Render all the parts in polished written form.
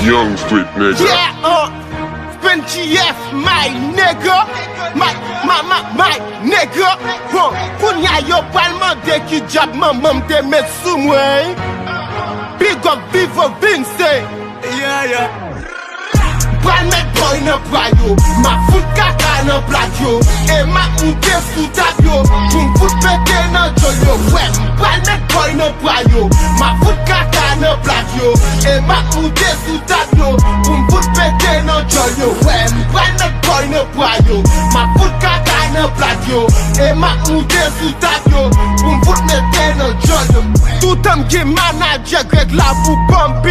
Young street nigga. Yeah, spin GF, my nigga. My nigga. Kounya yo palman de ki job maman te met sou mwen. Big up Vivo Vince. Yeah. Pral met boy nan prayo, ma fout kaka nan plat yo. E ma unke sou tab yo, pou m'fout pete nan jol yo. Pral met boy nan prayo, ma fout kaka nan plat yo. E ma unke sou tab yo, pou m'fout pete nan jol yo. Pral met boy nan prayo, ma fout kaka nan plat yo. E ma unke sou tab yo, pou m'fout pete nan jol yo. Tout am ge manager grek la pou pump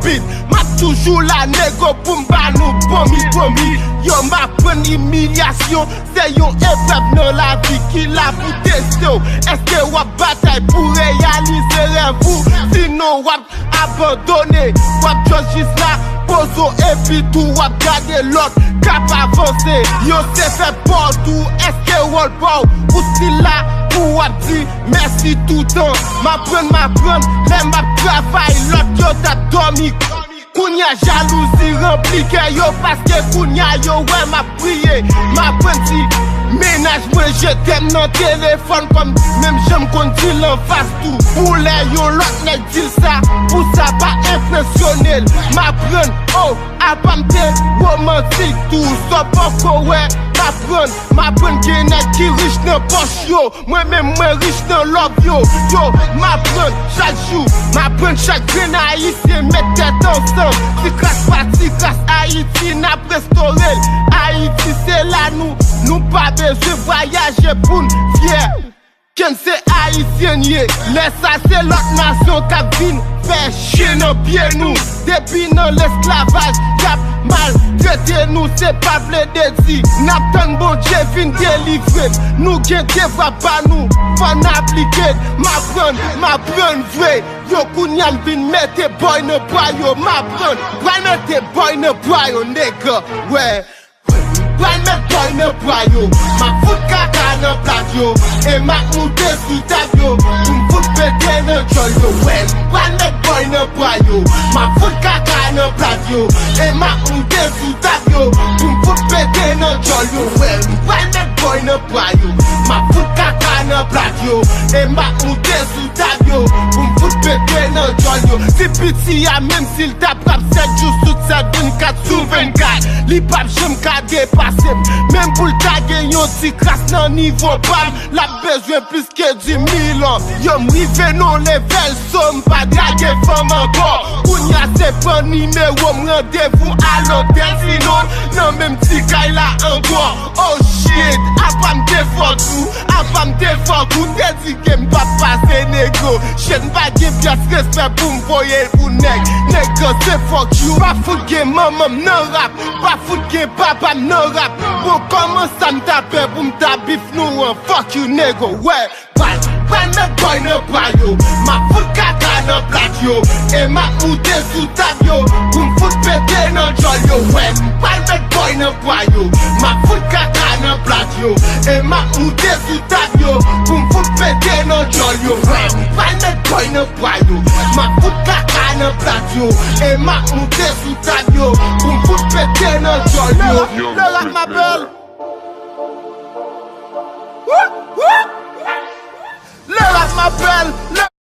it. Ma toujou la nego pou m'ba nou pomi. Yo ma pren humiliation, se yon épreuve nan la vie ki la pou teste yo. Eske wap batay pou réaliser rêve ou, sinon wap abandonné. Wap just la pozo et puis tout wap gade l'autre cap avancé. Yo se fait partout, eske wol pou ou si la pou wap di merci tout temps. Ma pren, lè ma travay l'autre yo ta dormi. Kounya jalousie remplike yo, paske kounya yo wè ma priye. Ma pren si ménage mwen je t'aime nan téléphone, comme même j'aime qu'on dit l'en face tout. Pour les yo l'autre ne dit ça, pour ça pas impressionnel. Ma pren, apamte romantique tout, so poko ouais. Ma pren genet ki riche nan poche yo, moi même moi riche nan love yo. Ma pren chaque jour, ma pren chaque grain haïtien met tête ensemble. Si crasse pas, si crasse Haïti n'a prestorel. Haïti c'est là nous pas besoin voyager pour nous fier. Ken c'est haïtien yé, laisse ça c'est l'autre nation qui vient faire chier dans pied nous. Depuis dans l'esclavage, cap mal traité nous, c'est pas vle de di. N'attend bon Dieu vin délivrer. Nous gen devra pas nous, faut n'appliquer. Ma pren vrai. Yo kounyam vin mette boy ne boyo. Ma pren mette boy ne boyo, nigga, ouais. Pral met boy nan prayo, ma fout kaka nan plat yo. E ma moute sou tab yo, pou m'fout pete nan jol yo. Pral met boy nan prayo, ma fout kaka nan plat yo. E ma moute sou tab yo, pou m'fout pete nan jol yo. Pral met boy nan prayo, ma fout kaka nan plat yo. E ma moute sou tab yo, pou m'fout pete nan jol yo. Si piti ya même s'il tap rap 7 jours sous 7, 24 sur 24. Li pap jem ka dépasse. Même pour le taguer yon ti crasse nan niveau bam. La besoin plus que 10 000 ans. Yo m'rive non level somme, pas draguer femme encore. Kounya se pren numéro, m'rendez-vous à l'hôtel. Sinon, nan même ti kay la encore. Oh shit, apa m'defend tout, apa m'defend tout. T'es dit que m'pa passe négo. Chen pa gen pias respect pour m'voyer pour nègre c'est fuck you. Pas fout gen maman m'nan rap, pas fout gen papa m'nan rap. Bon comment ça m'tape pour m'tabif nous un fuck you nigga, ouais. Pral met boy nan prayo, ma fout kaka nan plat yo. E ma moute sou tab yo, pou m'fout pete nan jol yo. Pral met boy nan prayo, ma fout kaka nan plat yo. E ma moute sou tab yo, pou m'fout pete nan jol yo. Pral met boy nan prayo, ma fout kaka nan plat yo. E ma moute sou tab yo, pou m'fout pete nan jol yo. Le rap m'appelle. Le rap m'appelle.